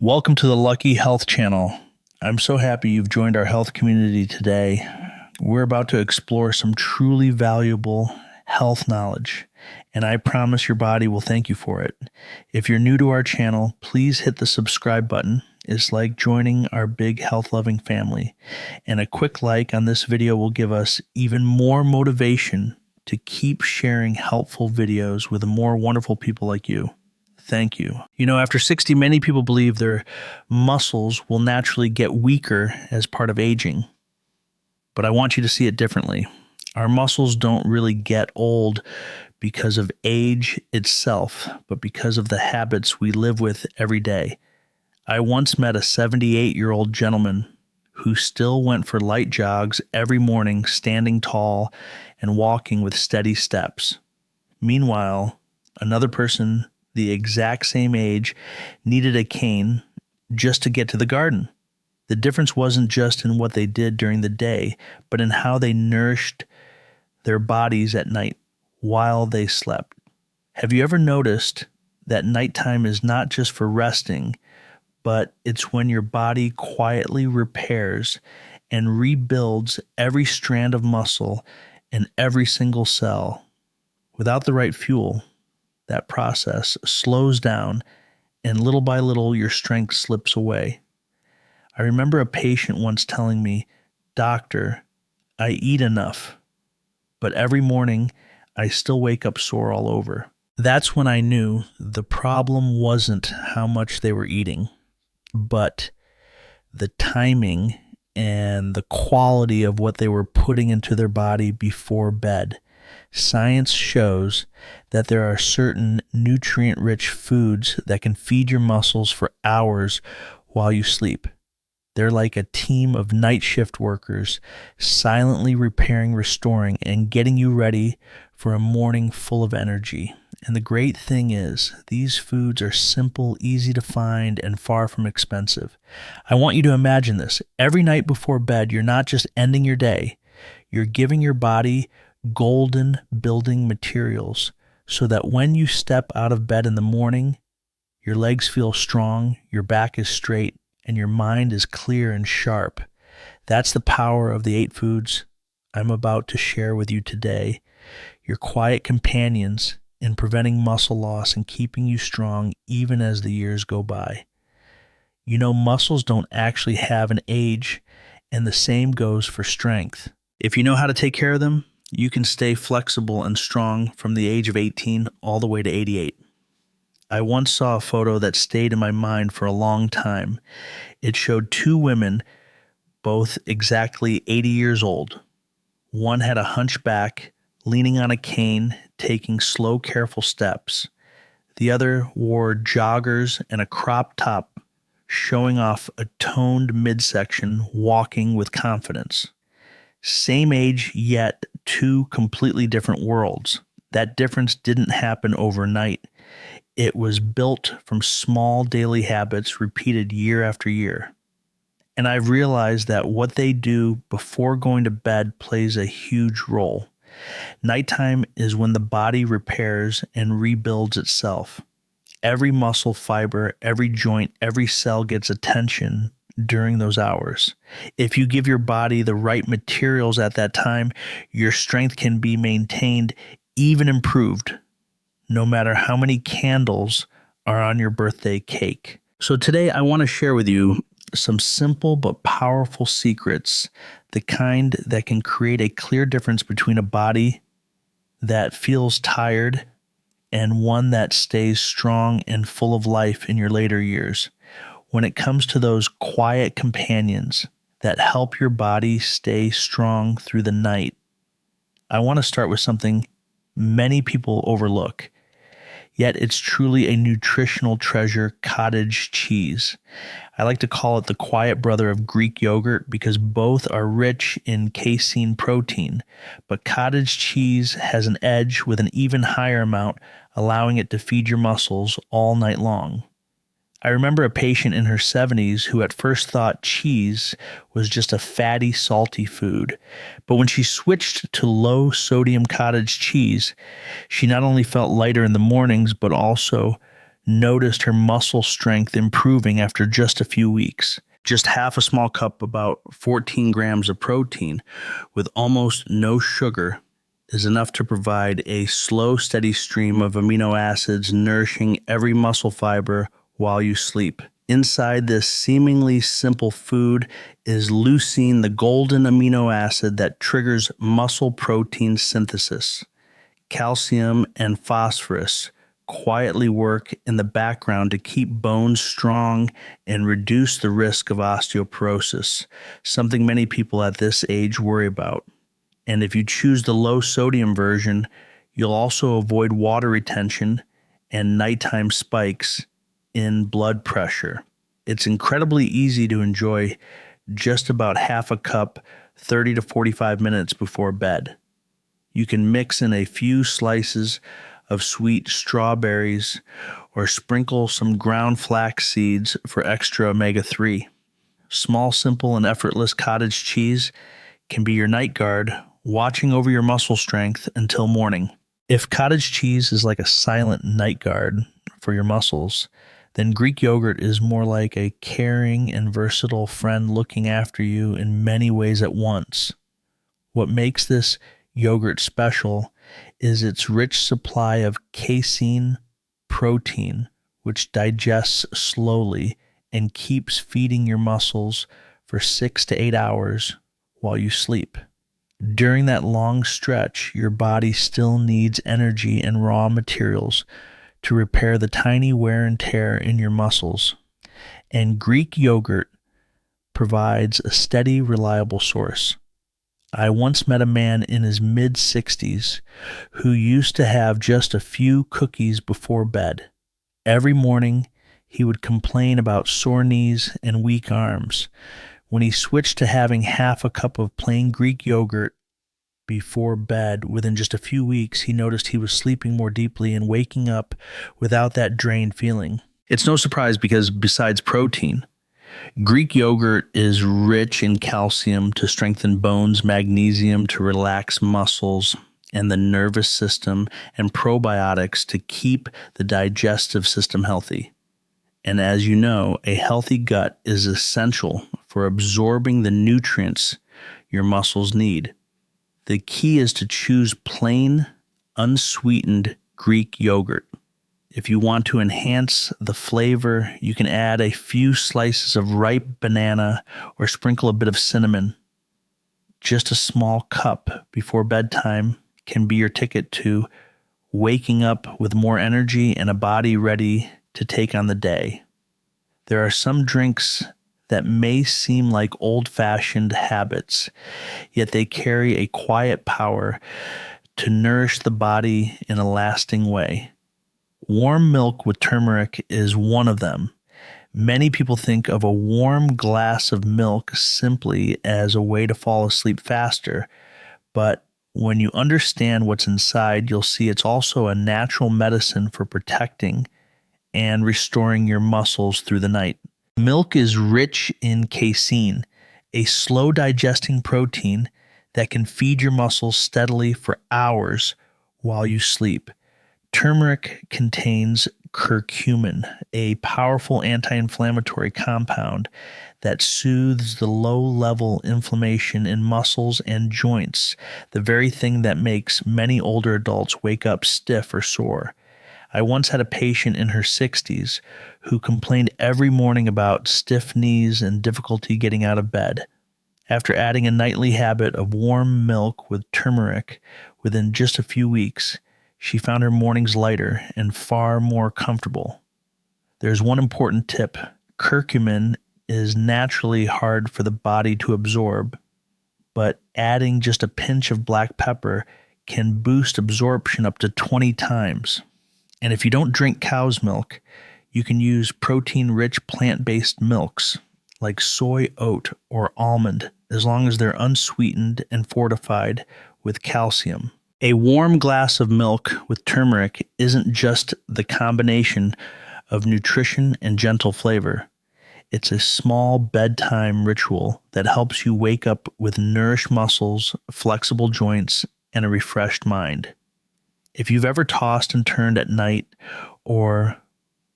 Welcome to the Lucky Health Channel. I'm so happy you've joined our health community today. We're about to explore some truly valuable health knowledge, and I promise your body will thank you for it. If you're new to our channel, please hit the subscribe button. It's like joining our big health-loving family, and a quick like on this video will give us even more motivation to keep sharing helpful videos with more wonderful people like you. Thank you. You know, after 60, many people believe their muscles will naturally get weaker as part of aging. But I want you to see it differently. Our muscles don't really get old because of age itself, but because of the habits we live with every day. I once met a 78-year-old gentleman who still went for light jogs every morning, standing tall and walking with steady steps. Meanwhile, another person the exact same age needed a cane just to get to the garden. The difference wasn't just in what they did during the day, but in how they nourished their bodies at night while they slept. Have you ever noticed that nighttime is not just for resting, but it's when your body quietly repairs and rebuilds every strand of muscle and every single cell? Without the right fuel, that process slows down, and little by little, your strength slips away. I remember a patient once telling me, "Doctor, I eat enough, but every morning I still wake up sore all over." That's when I knew the problem wasn't how much they were eating, but the timing and the quality of what they were putting into their body before bed. Science shows that there are certain nutrient-rich foods that can feed your muscles for hours while you sleep. They're like a team of night shift workers, silently repairing, restoring, and getting you ready for a morning full of energy. And the great thing is, these foods are simple, easy to find, and far from expensive. I want you to imagine this. Every night before bed, you're not just ending your day, you're giving your body golden building materials so that when you step out of bed in the morning, your legs feel strong, your back is straight, and your mind is clear and sharp. That's the power of the 8 foods I'm about to share with you today, your quiet companions in preventing muscle loss and keeping you strong even as the years go by. You know, muscles don't actually have an age, and the same goes for strength. If you know how to take care of them, you can stay flexible and strong from the age of 18 all the way to 88. I once saw a photo that stayed in my mind for a long time. It showed 2 women, both exactly 80 years old. One had a hunchback, leaning on a cane, taking slow, careful steps. The other wore joggers and a crop top, showing off a toned midsection, walking with confidence. Same age, yet 2 completely different worlds. That difference didn't happen overnight. It was built from small daily habits repeated year after year. And I've realized that what they do before going to bed plays a huge role. Nighttime is when the body repairs and rebuilds itself. Every muscle fiber, every joint, every cell gets attention during those hours. If you give your body the right materials at that time, your strength can be maintained, even improved, no matter how many candles are on your birthday cake. So today I want to share with you some simple but powerful secrets, the kind that can create a clear difference between a body that feels tired and one that stays strong and full of life in your later years. When it comes to those quiet companions that help your body stay strong through the night, I want to start with something many people overlook, yet it's truly a nutritional treasure: cottage cheese. I like to call it the quiet brother of Greek yogurt because both are rich in casein protein, but cottage cheese has an edge with an even higher amount, allowing it to feed your muscles all night long. I remember a patient in her 70s who at first thought cheese was just a fatty, salty food. But when she switched to low-sodium cottage cheese, she not only felt lighter in the mornings, but also noticed her muscle strength improving after just a few weeks. Just half a small cup, about 14 grams of protein with almost no sugar, is enough to provide a slow, steady stream of amino acids nourishing every muscle fiber while you sleep. Inside this seemingly simple food is leucine, the golden amino acid that triggers muscle protein synthesis. Calcium and phosphorus quietly work in the background to keep bones strong and reduce the risk of osteoporosis, something many people at this age worry about. And if you choose the low sodium version, you'll also avoid water retention and nighttime spikes in blood pressure. It's incredibly easy to enjoy just about half a cup 30 to 45 minutes before bed. You can mix in a few slices of sweet strawberries or sprinkle some ground flax seeds for extra omega-3. Small, simple, and effortless cottage cheese can be your night guard, watching over your muscle strength until morning. If cottage cheese is like a silent night guard for your muscles, then Greek yogurt is more like a caring and versatile friend looking after you in many ways at once. What makes this yogurt special is its rich supply of casein protein, which digests slowly and keeps feeding your muscles for 6 to 8 hours while you sleep. During that long stretch, your body still needs energy and raw materials to repair the tiny wear and tear in your muscles. And Greek yogurt provides a steady, reliable source. I once met a man in his mid-60s who used to have just a few cookies before bed. Every morning, he would complain about sore knees and weak arms. When he switched to having half a cup of plain Greek yogurt before bed, within just a few weeks, he noticed he was sleeping more deeply and waking up without that drained feeling. It's no surprise because besides protein, Greek yogurt is rich in calcium to strengthen bones, magnesium to relax muscles and the nervous system, and probiotics to keep the digestive system healthy. And as you know, a healthy gut is essential for absorbing the nutrients your muscles need. The key is to choose plain, unsweetened Greek yogurt. If you want to enhance the flavor, you can add a few slices of ripe banana or sprinkle a bit of cinnamon. Just a small cup before bedtime can be your ticket to waking up with more energy and a body ready to take on the day. There are some drinks that may seem like old-fashioned habits, yet they carry a quiet power to nourish the body in a lasting way. Warm milk with turmeric is one of them. Many people think of a warm glass of milk simply as a way to fall asleep faster, but when you understand what's inside, you'll see it's also a natural medicine for protecting and restoring your muscles through the night. Milk is rich in casein, a slow-digesting protein that can feed your muscles steadily for hours while you sleep. Turmeric contains curcumin, a powerful anti-inflammatory compound that soothes the low-level inflammation in muscles and joints, the very thing that makes many older adults wake up stiff or sore. I once had a patient in her 60s who complained every morning about stiff knees and difficulty getting out of bed. After adding a nightly habit of warm milk with turmeric, within just a few weeks, she found her mornings lighter and far more comfortable. There's one important tip. Curcumin is naturally hard for the body to absorb, but adding just a pinch of black pepper can boost absorption up to 20 times. And if you don't drink cow's milk, you can use protein-rich plant-based milks like soy, oat, or almond, as long as they're unsweetened and fortified with calcium. A warm glass of milk with turmeric isn't just the combination of nutrition and gentle flavor. It's a small bedtime ritual that helps you wake up with nourished muscles, flexible joints, and a refreshed mind. If you've ever tossed and turned at night or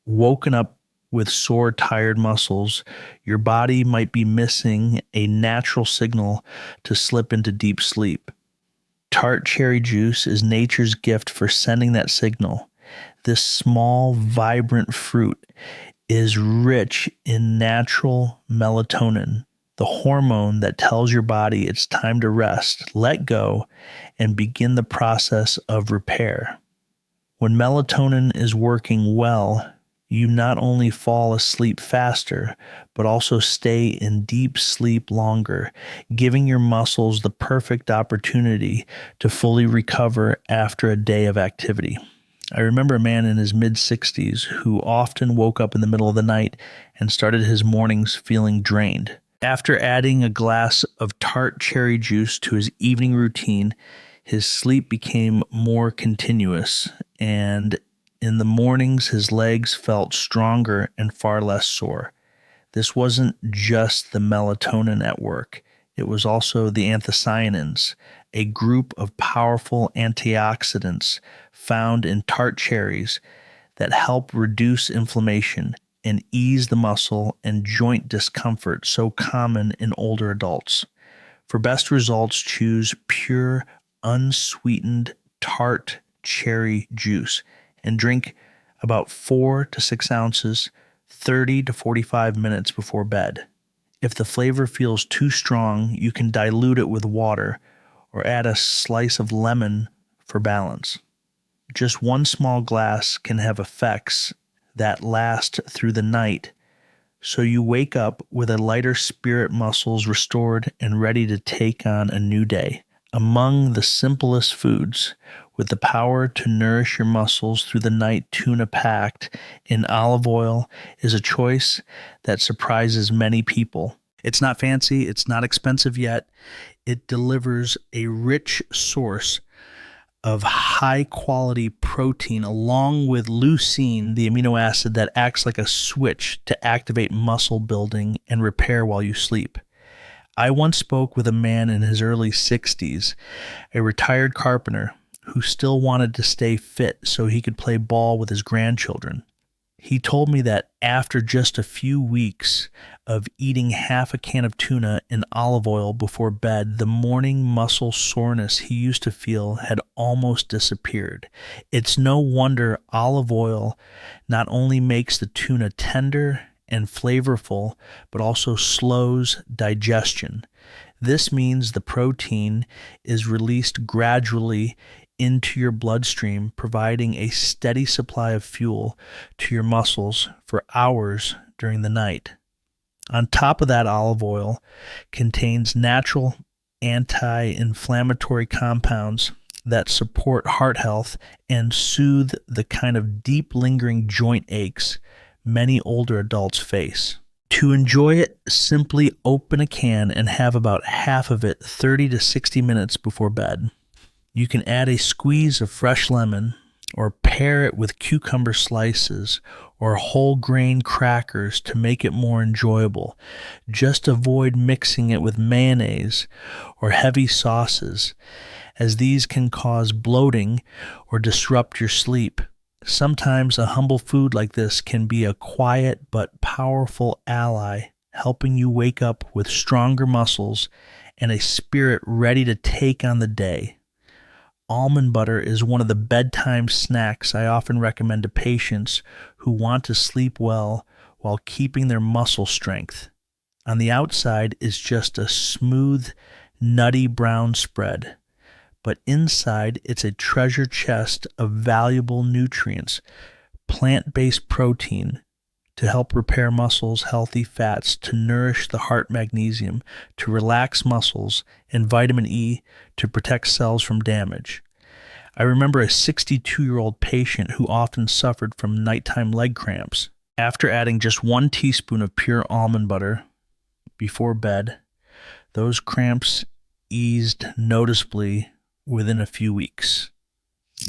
woken up with sore, tired muscles, your body might be missing a natural signal to slip into deep sleep. Tart cherry juice is nature's gift for sending that signal. This small, vibrant fruit is rich in natural melatonin, the hormone that tells your body it's time to rest, let go, and begin the process of repair. When melatonin is working well, you not only fall asleep faster, but also stay in deep sleep longer, giving your muscles the perfect opportunity to fully recover after a day of activity. I remember a man in his mid-60s who often woke up in the middle of the night and started his mornings feeling drained. After adding a glass of tart cherry juice to his evening routine, his sleep became more continuous, and in the mornings his legs felt stronger and far less sore. This wasn't just the melatonin at work. It was also the anthocyanins, a group of powerful antioxidants found in tart cherries that help reduce inflammation and ease the muscle and joint discomfort so common in older adults. For best results, choose pure, unsweetened tart cherry juice and drink about 4 to 6 ounces 30 to 45 minutes before bed. If the flavor feels too strong, you can dilute it with water or add a slice of lemon for balance. Just one small glass can have effects that last through the night, so you wake up with a lighter spirit, muscles restored and ready to take on a new day. Among the simplest foods, with the power to nourish your muscles through the night, tuna packed in olive oil is a choice that surprises many people. It's not fancy, it's not expensive yet. It delivers a rich source of high-quality protein along with leucine, the amino acid that acts like a switch to activate muscle building and repair while you sleep. I once spoke with a man in his early 60s, a retired carpenter who still wanted to stay fit so he could play ball with his grandchildren. He told me that after just a few weeks of eating half a can of tuna in olive oil before bed, the morning muscle soreness he used to feel had almost disappeared. It's no wonder olive oil not only makes the tuna tender and flavorful, but also slows digestion. This means the protein is released gradually into your bloodstream, providing a steady supply of fuel to your muscles for hours during the night. On top of that, olive oil contains natural anti-inflammatory compounds that support heart health and soothe the kind of deep lingering joint aches many older adults face. To enjoy it, simply open a can and have about half of it 30 to 60 minutes before bed. You can add a squeeze of fresh lemon or pair it with cucumber slices or whole grain crackers to make it more enjoyable. Just avoid mixing it with mayonnaise or heavy sauces, as these can cause bloating or disrupt your sleep. Sometimes a humble food like this can be a quiet but powerful ally, helping you wake up with stronger muscles and a spirit ready to take on the day. Almond butter is one of the bedtime snacks I often recommend to patients who want to sleep well while keeping their muscle strength. On the outside is just a smooth, nutty brown spread, but inside it's a treasure chest of valuable nutrients, plant-based protein to help repair muscles, healthy fats to nourish the heart, magnesium to relax muscles, and vitamin E to protect cells from damage. I remember a 62-year-old patient who often suffered from nighttime leg cramps. After adding just 1 teaspoon of pure almond butter before bed, those cramps eased noticeably within a few weeks.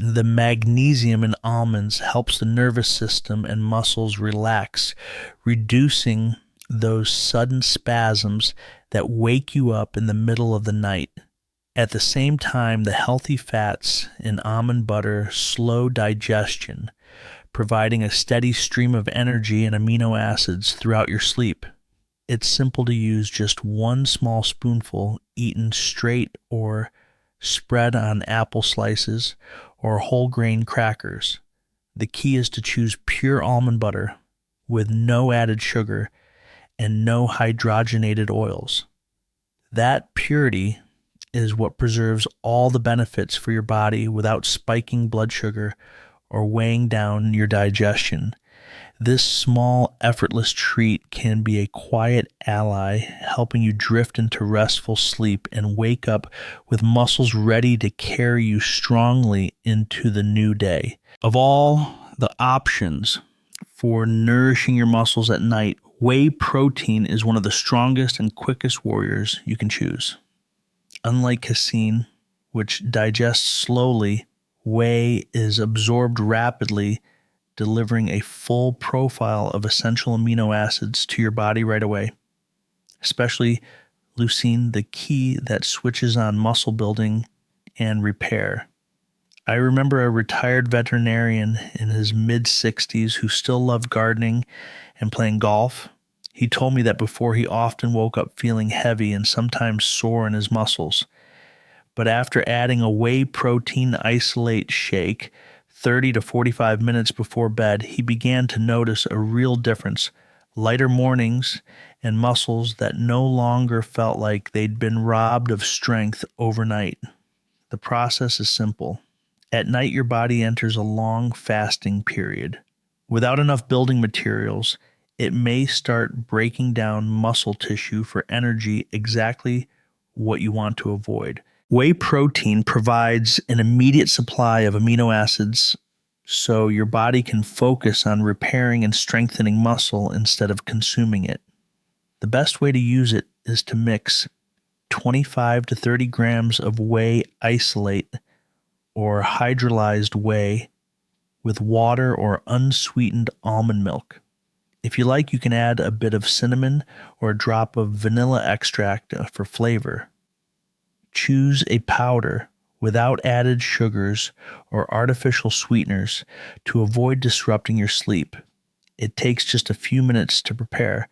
The magnesium in almonds helps the nervous system and muscles relax, reducing those sudden spasms that wake you up in the middle of the night. At the same time, the healthy fats in almond butter slow digestion, providing a steady stream of energy and amino acids throughout your sleep. It's simple to use, just one small spoonful eaten straight or spread on apple slices or whole grain crackers. The key is to choose pure almond butter with no added sugar and no hydrogenated oils. That purity is what preserves all the benefits for your body without spiking blood sugar or weighing down your digestion. This small, effortless treat can be a quiet ally, helping you drift into restful sleep and wake up with muscles ready to carry you strongly into the new day. Of all the options for nourishing your muscles at night, whey protein is one of the strongest and quickest warriors you can choose. Unlike casein, which digests slowly, whey is absorbed rapidly, delivering a full profile of essential amino acids to your body right away, especially leucine, the key that switches on muscle building and repair. I remember a retired veterinarian in his mid-60s who still loved gardening and playing golf. He told me that before he often woke up feeling heavy and sometimes sore in his muscles. But after adding a whey protein isolate shake 30 to 45 minutes before bed, he began to notice a real difference, lighter mornings and muscles that no longer felt like they'd been robbed of strength overnight. The process is simple. At night, your body enters a long fasting period. Without enough building materials, it may start breaking down muscle tissue for energy, exactly what you want to avoid. Whey protein provides an immediate supply of amino acids so your body can focus on repairing and strengthening muscle instead of consuming it. The best way to use it is to mix 25 to 30 grams of whey isolate or hydrolyzed whey with water or unsweetened almond milk. If you like, you can add a bit of cinnamon or a drop of vanilla extract for flavor. Choose a powder without added sugars or artificial sweeteners to avoid disrupting your sleep. It takes just a few minutes to prepare,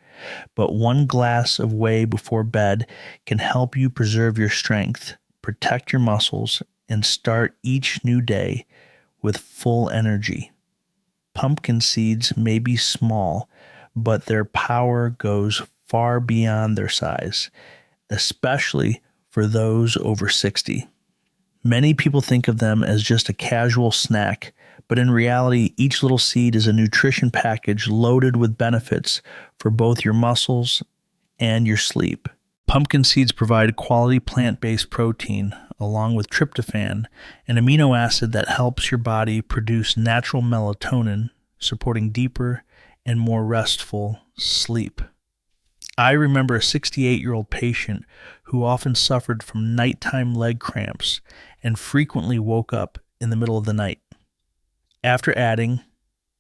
but one glass of whey before bed can help you preserve your strength, protect your muscles, and start each new day with full energy. Pumpkin seeds may be small, but their power goes far beyond their size, especially for those over 60. Many people think of them as just a casual snack, but in reality, each little seed is a nutrition package loaded with benefits for both your muscles and your sleep. Pumpkin seeds provide quality plant-based protein along with tryptophan, an amino acid that helps your body produce natural melatonin, supporting deeper and more restful sleep. I remember a 68-year-old patient who often suffered from nighttime leg cramps and frequently woke up in the middle of the night. After adding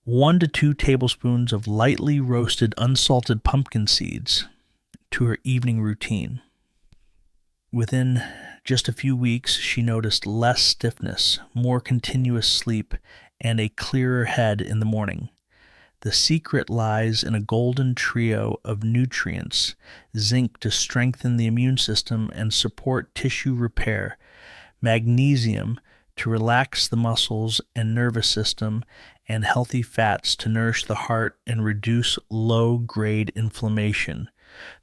1 to 2 tablespoons of lightly roasted unsalted pumpkin seeds to her evening routine, within just a few weeks, she noticed less stiffness, more continuous sleep, and a clearer head in the morning. The secret lies in a golden trio of nutrients: zinc to strengthen the immune system and support tissue repair, magnesium to relax the muscles and nervous system, and healthy fats to nourish the heart and reduce low-grade inflammation.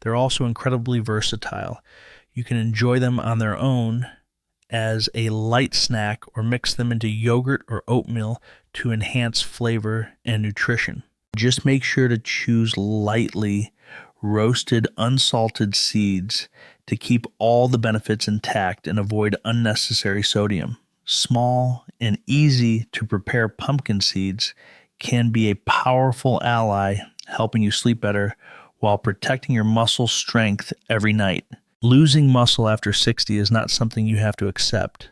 They're also incredibly versatile. You can enjoy them on their own as a light snack or mix them into yogurt or oatmeal to enhance flavor and nutrition. Just make sure to choose lightly roasted, unsalted seeds to keep all the benefits intact and avoid unnecessary sodium. Small and easy to prepare pumpkin seeds can be a powerful ally, helping you sleep better while protecting your muscle strength every night. Losing muscle after 60 is not something you have to accept.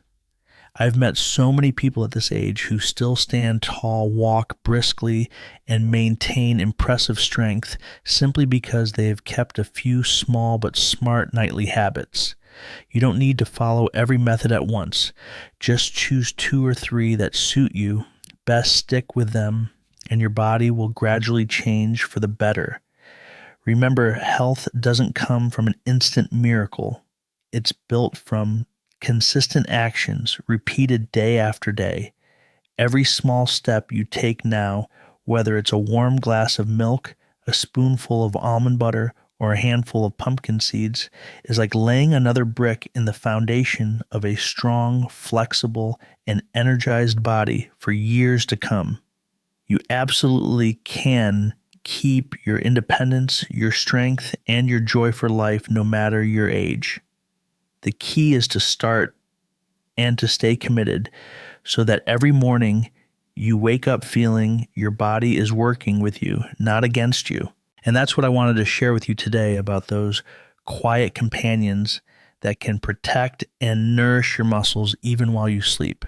I've met so many people at this age who still stand tall, walk briskly, and maintain impressive strength simply because they have kept a few small but smart nightly habits. You don't need to follow every method at once. Just choose 2 or 3 that suit you. Best stick with them and your body will gradually change for the better. Remember, health doesn't come from an instant miracle. It's built from consistent actions repeated day after day. Every small step you take now, whether it's a warm glass of milk, a spoonful of almond butter, or a handful of pumpkin seeds, is like laying another brick in the foundation of a strong, flexible, and energized body for years to come. You absolutely can keep your independence, your strength, and your joy for life no matter your age. The key is to start and to stay committed so that every morning you wake up feeling your body is working with you, not against you. And that's what I wanted to share with you today about those quiet companions that can protect and nourish your muscles even while you sleep.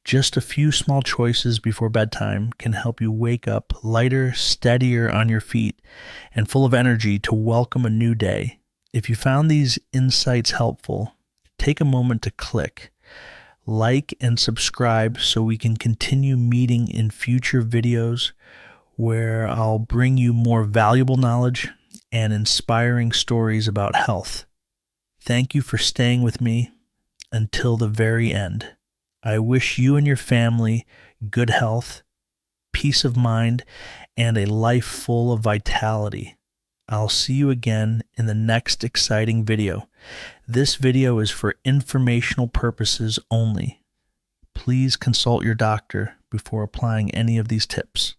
Just a few small choices before bedtime can help you wake up lighter, steadier on your feet, and full of energy to welcome a new day. If you found these insights helpful, take a moment to click, like, and subscribe so we can continue meeting in future videos where I'll bring you more valuable knowledge and inspiring stories about health. Thank you for staying with me until the very end. I wish you and your family good health, peace of mind, and a life full of vitality. I'll see you again in the next exciting video. This video is for informational purposes only. Please consult your doctor before applying any of these tips.